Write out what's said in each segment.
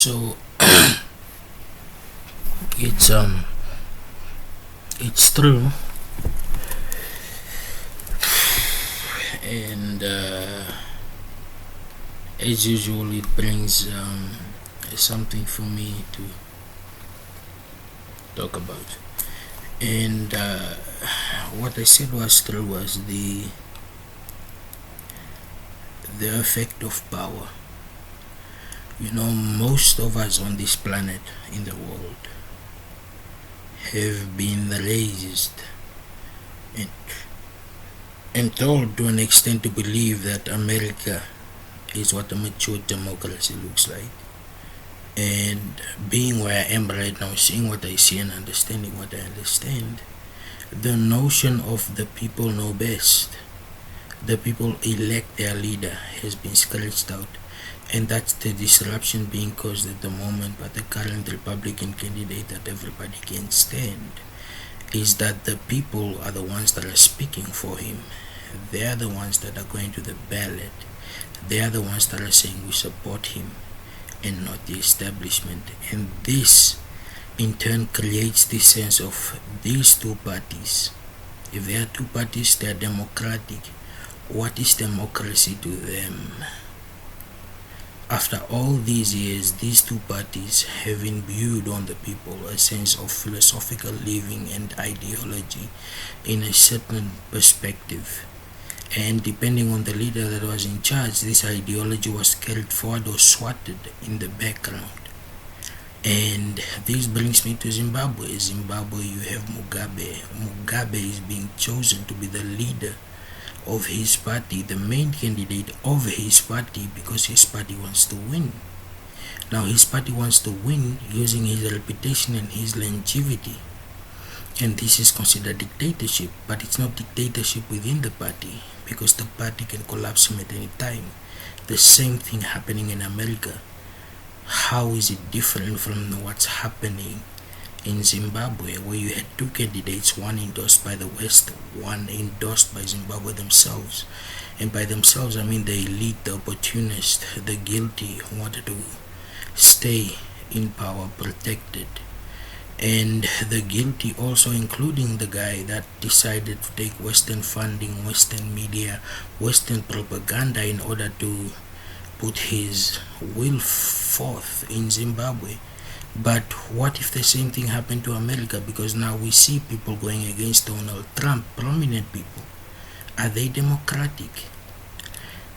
So it's um it's true, and as usual, it brings something for me to talk about. And what I said was true was the effect of power. You know, most of us on this planet in the world have been raised and, and told to an extent to believe that America is what a mature democracy looks like. And being where I am right now, seeing what I see and understanding what I understand, the notion of the people know best, the people elect their leader, has been scratched out. And that's the disruption being caused at the moment by the current Republican candidate that everybody can stand, is that the people are the ones that are speaking for him. They are the ones that are going to the ballot. They are the ones that are saying we support him and not the establishment. And this in turn creates this sense of these two parties. If there are two parties, they are democratic. What is democracy to them? After all these years, these two parties have imbued on the people a sense of philosophical living and ideology in a certain perspective. And depending on the leader that was in charge, this ideology was carried forward or swatted in the background. And this brings me to Zimbabwe. Zimbabwe, you have Mugabe. Mugabe is being chosen to be the leader of his party, the main candidate of his party, because his party wants to win. Now his party wants to win using his reputation and his longevity. And this is considered dictatorship, but it's not dictatorship within the party, because the party can collapse him at any time. The same thing happening in America. How is it different from what's happening in Zimbabwe, where you had two candidates, one endorsed by the West, one endorsed by Zimbabwe themselves? And by themselves, I mean the elite, the opportunist, the guilty who wanted to stay in power protected. And the guilty also including the guy that decided to take Western funding, Western media, Western propaganda in order to put his will forth in Zimbabwe. But what if the same thing happened to America? Because now we see people going against Donald Trump, prominent people. Are they democratic?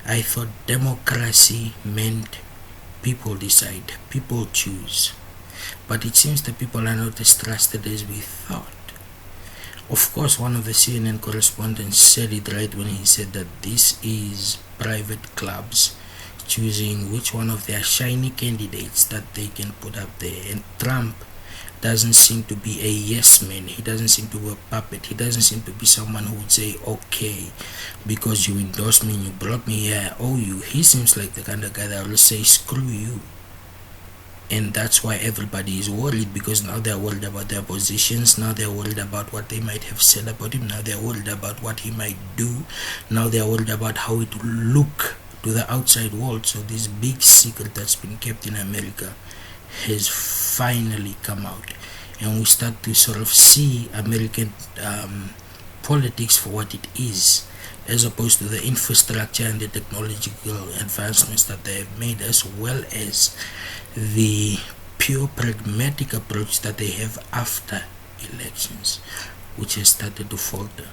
I thought democracy meant people decide, people choose. But it seems the people are not as trusted as we thought. Of course, one of the CNN correspondents said it right when he said that this is private clubs choosing which one of their shiny candidates that they can put up there. And Trump doesn't seem to be a yes man. He doesn't seem to be a puppet. He doesn't seem to be someone who would say, okay, because you endorsed me and you brought me here, I owe you. He seems like the kind of guy that will say, screw you. And that's why everybody is worried, because now they're worried about their positions. Now they're worried about what they might have said about him. Now they're worried about what he might do. Now they're worried about how it will look to the outside world. So this big secret that's been kept in America has finally come out, and we start to sort of see American politics for what it is, as opposed to the infrastructure and the technological advancements that they have made, as well as the pure pragmatic approach that they have after elections, which has started to falter.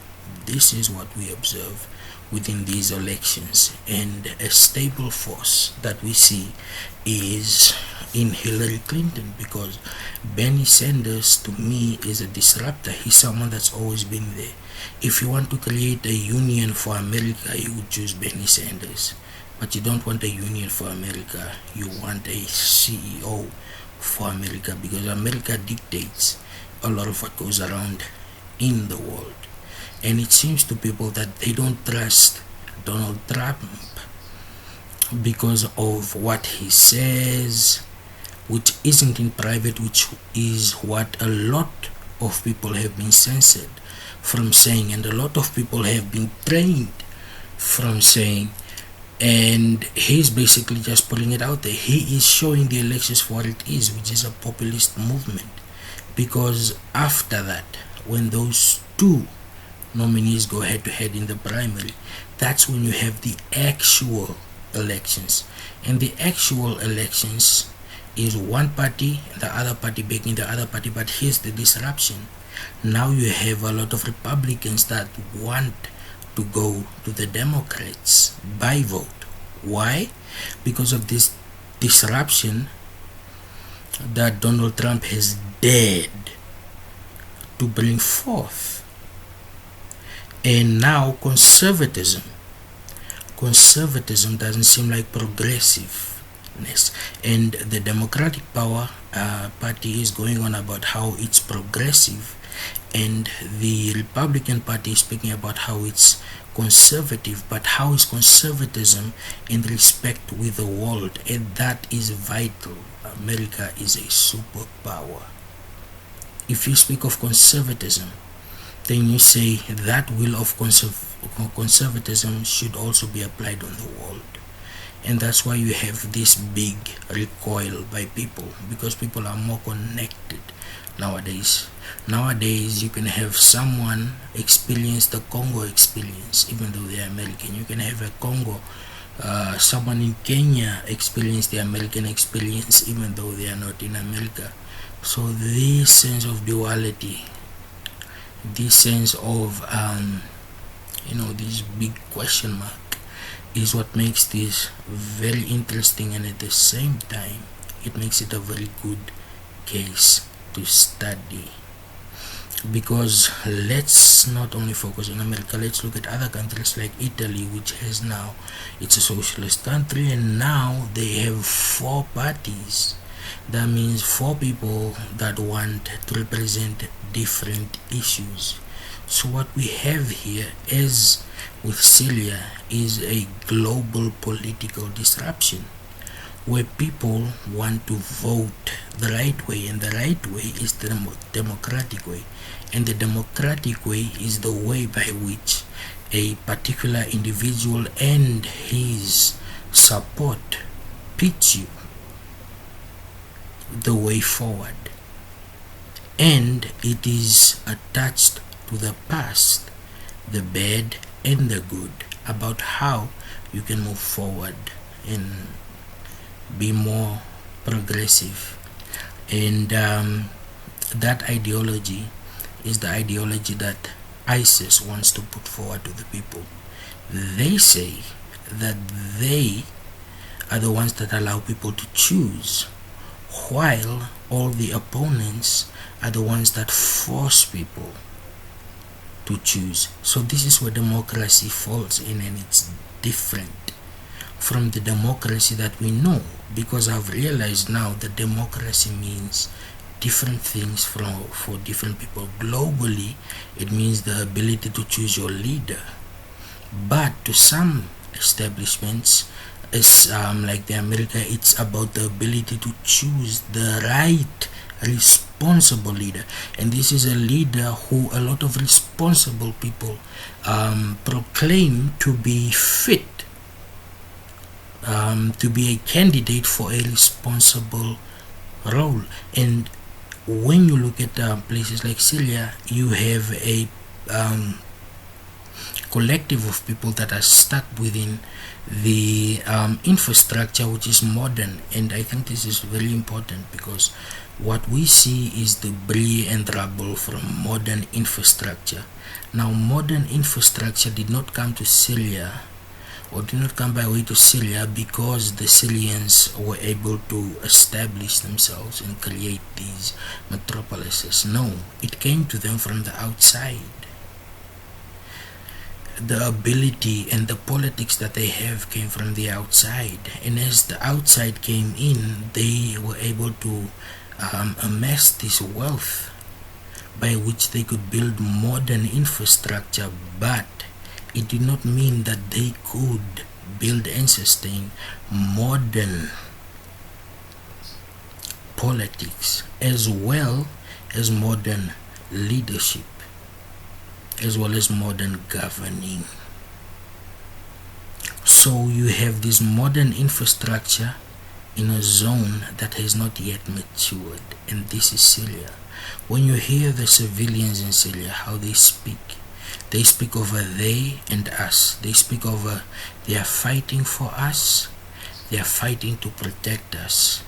This is what we observe within these elections, and a stable force that we see is in Hillary Clinton, because Bernie Sanders to me is a disruptor. He's someone that's always been there. If you want to create a union for America, you would choose Bernie Sanders. But you don't want a union for America, you want a CEO for America, because America dictates a lot of what goes around in the world. And it seems to people that they don't trust Donald Trump because of what he says, which isn't in private, which is what a lot of people have been censored from saying, and a lot of people have been trained from saying And he's basically just putting it out there. He is showing the elections for what it is, which is a populist movement. Because after that, when those two nominees go head to head in the primary, that's when you have the actual elections. And the actual elections is one party, the other party backing the other party. But here's the disruption. Now you have a lot of Republicans that want to go to the Democrats by vote. Why? Because of this disruption that Donald Trump has dared to bring forth. And now conservatism doesn't seem like progressiveness, and the Democratic Party is going on about how it's progressive, and the Republican Party is speaking about how it's conservative. But how is conservatism in respect with the world? And that is vital. America is a superpower. If you speak of conservatism, then you say that will of conservatism should also be applied on the world. And that's why you have this big recoil by people, because people are more connected nowadays. Nowadays, you can have someone experience the Congo experience, even though they are American. You can have someone in Kenya experience the American experience, even though they are not in America. So this sense of duality, this sense of this big question mark, is what makes this very interesting, and at the same time it makes it a very good case to study. Because let's not only focus on America, let's look at other countries like Italy, which has now, it's a socialist country, and now they have 4 parties. That means 4 people that want to represent different issues. So what we have here, as with Syria, is a global political disruption where people want to vote the right way, and the right way is the democratic way, and the democratic way is the way by which a particular individual and his support pitch you the way forward, and it is attached to the past, the bad and the good, about how you can move forward and be more progressive. And that ideology is the ideology that ISIS wants to put forward to the people. They say that they are the ones that allow people to choose, while all the opponents are the ones that force people to choose. So this is where democracy falls in, and it's different from the democracy that we know, because I've realized now that democracy means different things for different people. Globally, it means the ability to choose your leader, but to some establishments, it's like the America, it's about the ability to choose the right responsible leader. And this is a leader who a lot of responsible people proclaim to be fit to be a candidate for a responsible role. And when you look at places like Syria, you have a collective of people that are stuck within the infrastructure which is modern. And I think this is very important, because what we see is debris and rubble from modern infrastructure. Now, modern infrastructure did not come to Syria, or did not come by way to Syria because the Syrians were able to establish themselves and create these metropolises. No, it came to them from the outside. The ability and the politics that they have came from the outside, and as the outside came in, they were able to amass this wealth by which they could build modern infrastructure. But it did not mean that they could build and sustain modern politics, as well as modern leadership, as well as modern governing. So you have this modern infrastructure in a zone that has not yet matured, and this is Syria. When you hear the civilians in Syria, how they speak over they and us. They speak over they are fighting for us, they are fighting to protect us.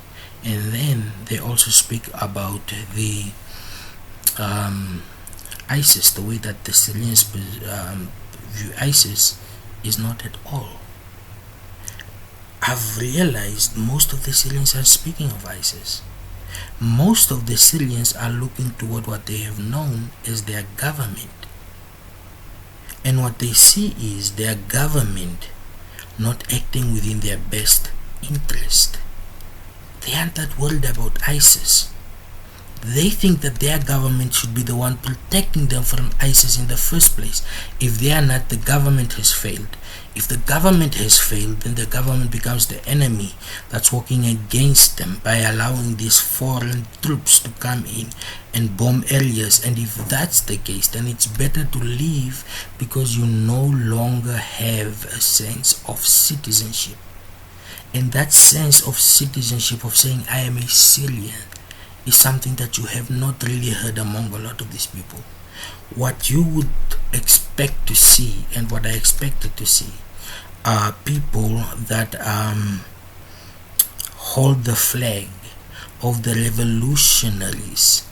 And then they also speak about the ISIS, the way that the Syrians view ISIS is not at all. I've realized most of the Syrians are speaking of ISIS. Most of the Syrians are looking toward what they have known as their government. And what they see is their government not acting within their best interest. They aren't that worried about ISIS. They think that their government should be the one protecting them from ISIS in the first place. If they are not, the government has failed. If the government has failed, then the government becomes the enemy that's working against them by allowing these foreign troops to come in and bomb areas. And if that's the case, then it's better to leave, because you no longer have a sense of citizenship. And that sense of citizenship, of saying I am a Syrian, is something that you have not really heard among a lot of these people. What you would expect to see, and what I expected to see, are people that hold the flag of the revolutionaries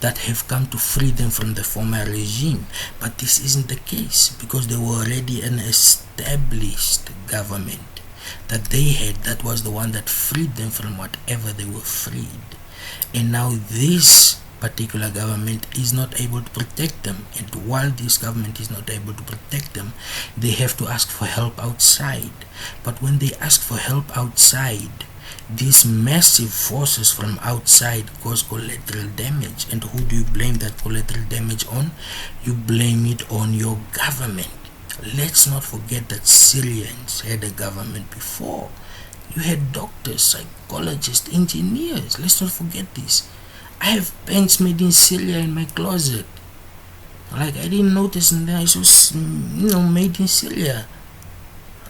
that have come to free them from the former regime. But this isn't the case, because they were already an established government that they had, that was the one that freed them from whatever they were freed. And now this particular government is not able to protect them, and while this government is not able to protect them, they have to ask for help outside. But when they ask for help outside, these massive forces from outside cause collateral damage. And who do you blame that collateral damage on? You blame it on your government. Let's not forget that Syrians had a government before. You had doctors, psychologists, engineers. Let's not forget this. I have pants made in Syria in my closet. I didn't notice, and then it was, made in Syria.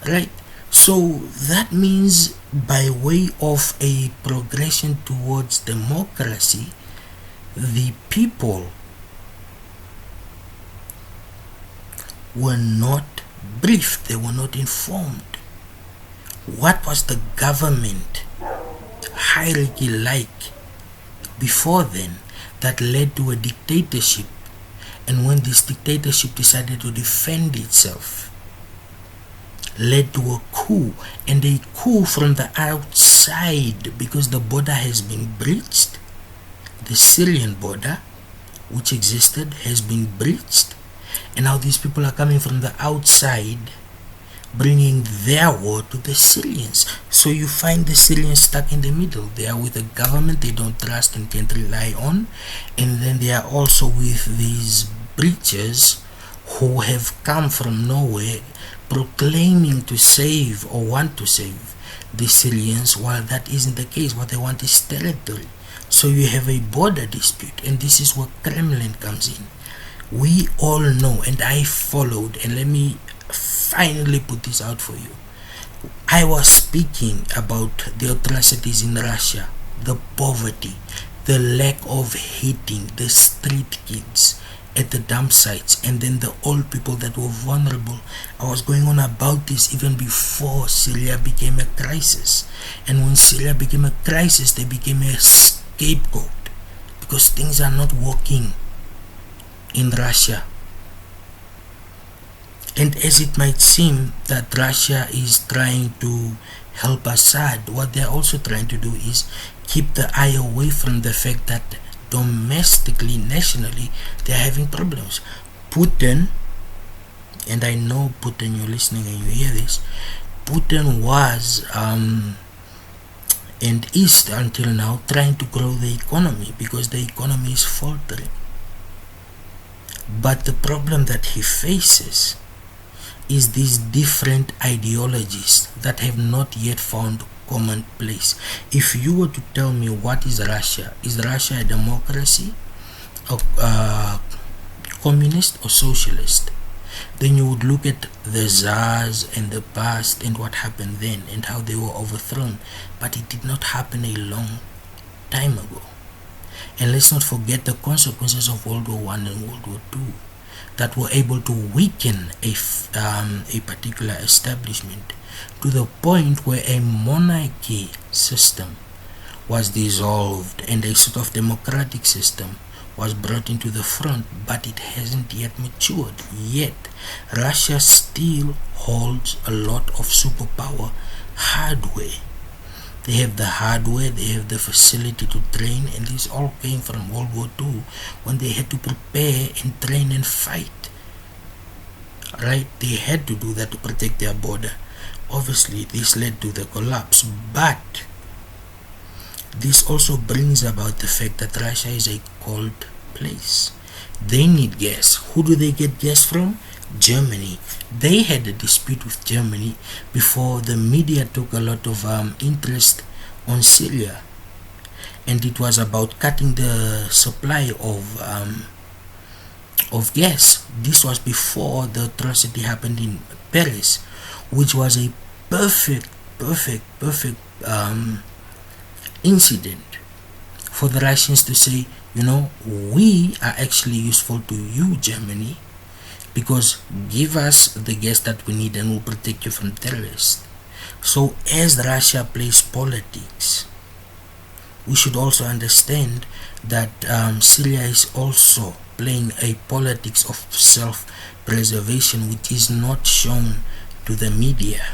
Right? So that means, by way of a progression towards democracy, the people were not briefed, they were not informed. What was the government hierarchy like before then that led to a dictatorship? And when this dictatorship decided to defend itself, led to a coup, and a coup from the outside, because the border has been breached. The Syrian border, which existed, has been breached, and now these people are coming from the outside, bringing their war to the Syrians. So you find the Syrians stuck in the middle. They are with a government they don't trust and can't rely on, and then they are also with these breachers who have come from nowhere, proclaiming to save or want to save the Syrians, while that isn't the case. What they want is territory. So you have a border dispute, and this is where Kremlin comes in. We all know, and I followed, and let me finally put this out for you. I was speaking about the atrocities in Russia, the poverty, the lack of heating, the street kids at the dump sites, and then the old people that were vulnerable. I was going on about this even before Syria became a crisis. And when Syria became a crisis, they became a scapegoat, because things are not working in Russia. And as it might seem that Russia is trying to help Assad, what they're also trying to do is keep the eye away from the fact that domestically, nationally, they're having problems. Putin, and I know Putin, you're listening and you hear this, Putin was and is until now trying to grow the economy, because the economy is faltering. But the problem that he faces is these different ideologies that have not yet found common place. If you were to tell me what is Russia a democracy, or communist, or socialist? then you would look at the Tsars and the past and what happened then and how they were overthrown. But it did not happen a long time ago. And let's not forget the consequences of World War One and World War Two that were able to weaken a particular establishment to the point where a monarchy system was dissolved and a sort of democratic system was brought into the front, but it hasn't yet matured. Yet, Russia still holds a lot of superpower hardware. They have the hardware, they have the facility to train, and this all came from World War II when they had to prepare and train and fight. Right? They had to do that to protect their border. Obviously, this led to the collapse, but this also brings about the fact that Russia is a cold place. They need gas. Who do they get gas from? Germany. They had a dispute with Germany before the media took a lot of interest on Syria, and it was about cutting the supply of gas. This was before the atrocity happened in Paris, which was a perfect incident for the Russians to say, we are actually useful to you, Germany, because give us the gas that we need and we'll protect you from terrorists. So as Russia plays politics, we should also understand that Syria is also playing a politics of self-preservation, which is not shown to the media,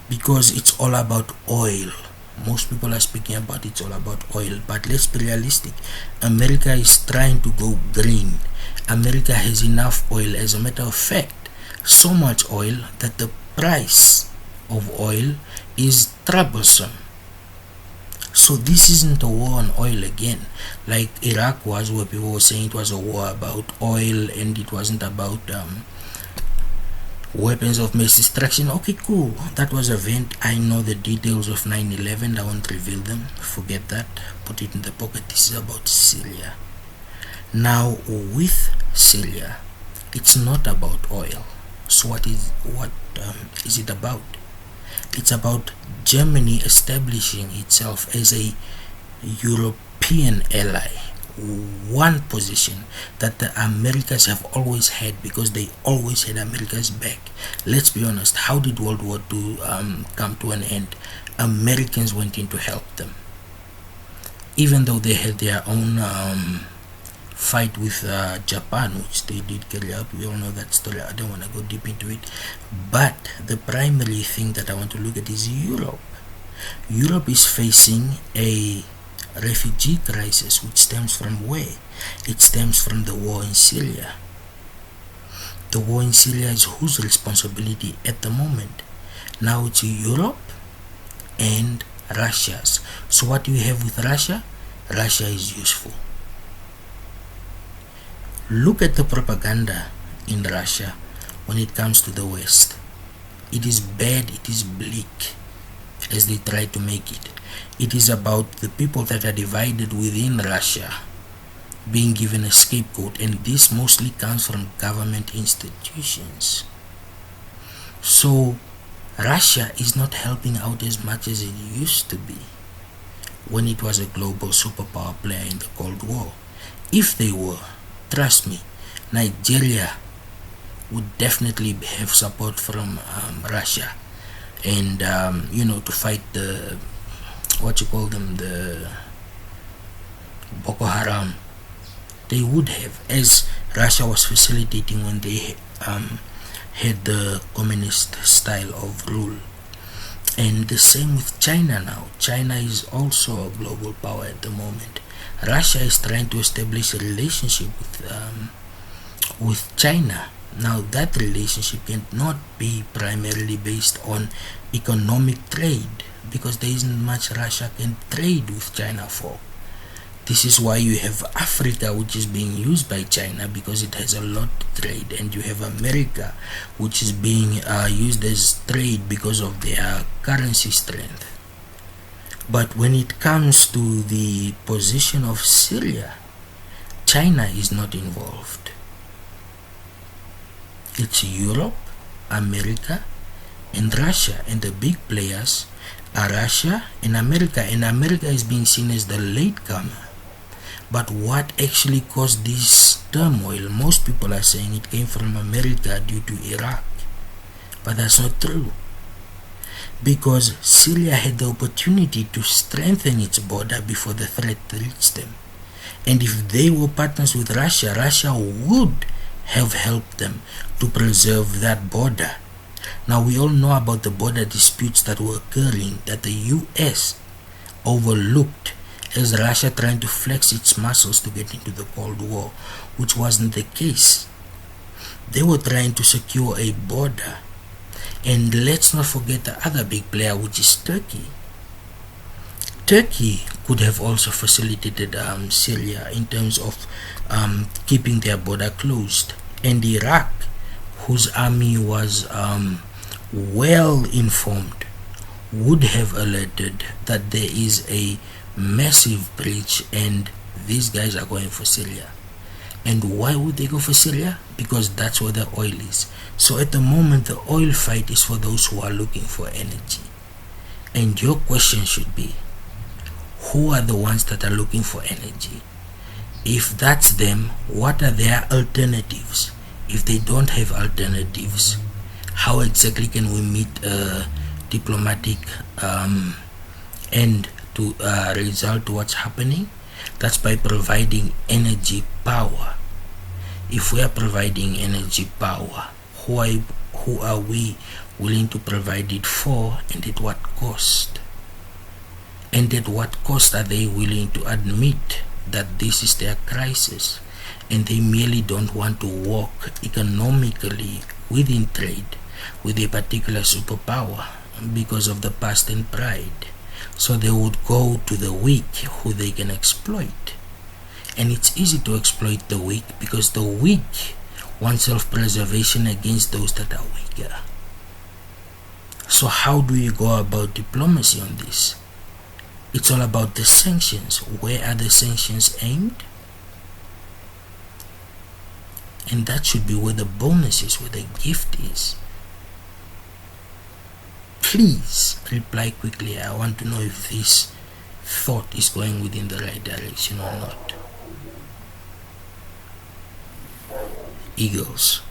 because it's all about oil. Most people are speaking about it's all about oil, but let's be realistic. America is trying to go green. America has enough oil. As a matter of fact, so much oil that the price of oil is troublesome. So this isn't a war on oil again, like Iraq was, where people were saying it was a war about oil and it wasn't about weapons of mass destruction. Okay, cool. That was an event. I know the details of 9/11. I won't reveal them. Forget that. Put it in the pocket. This is about Syria. Now, with Syria, it's not about oil. So what is it about? It's about Germany establishing itself as a European ally. One position that the Americas have always had, because they always had America's back. Let's be honest, how did World War II come to an end? Americans went in to help them, even though they had their own fight with Japan, which they did carry out. We all know that story. I don't want to go deep into it, but the primary thing that I want to look at is Europe. Europe is facing a refugee crisis, which stems from where? It stems from the war in Syria. The war in Syria is whose responsibility at the moment? Now it's Europe and Russia's. So what do you have with Russia? Russia is useful. Look at the propaganda in Russia when it comes to the West. It is bad, it is bleak, as they try to make it. It is about the people that are divided within Russia being given a scapegoat, and this mostly comes from government institutions. So Russia is not helping out as much as it used to be when it was a global superpower player in the Cold War. If they were, trust me, Nigeria would definitely have support from Russia, and to fight the the Boko Haram. They would have, as Russia was facilitating when they had the communist style of rule. And the same with China now. China is also a global power at the moment. Russia is trying to establish a relationship with China. Now that relationship cannot be primarily based on economic trade, because there isn't much Russia can trade with China for. This is why you have Africa, which is being used by China because it has a lot to trade, and you have America, which is being used as trade because of their currency strength. But when it comes to the position of Syria, China is not involved. It's Europe, America, and Russia, and the big players are Russia and America, and America is being seen as the latecomer. But what actually caused this turmoil? Most people are saying it came from America due to Iraq, but that's not true, because Syria had the opportunity to strengthen its border before the threat reached them. And if they were partners with Russia, Russia would have helped them to preserve that border. Now, we all know about the border disputes that were occurring that the US overlooked as Russia trying to flex its muscles to get into the Cold War, which wasn't the case. They were trying to secure a border. And let's not forget the other big player, which is Turkey. Turkey could have also facilitated Syria in terms of keeping their border closed. And Iraq, whose army was well informed, would have alerted that there is a massive breach and these guys are going for Syria. And why would they go for Syria? Because that's where the oil is. So at the moment, the oil fight is for those who are looking for energy. And your question should be, who are the ones that are looking for energy? If that's them, what are their alternatives? If they don't have alternatives, how exactly can we meet a diplomatic end to result to what's happening? That's by providing energy power. If we are providing energy power, who are we willing to provide it for, and at what cost? And at what cost are they willing to admit that this is their crisis and they merely don't want to work economically within trade with a particular superpower because of the past and pride? So they would go to the weak who they can exploit. And it's easy to exploit the weak because the weak want self-preservation against those that are weaker. So how do you go about diplomacy on this? It's all about the sanctions. Where are the sanctions aimed? And that should be where the bonus is, where the gift is. Please reply quickly. I want to know if this thought is going within the right direction or not. Eagles.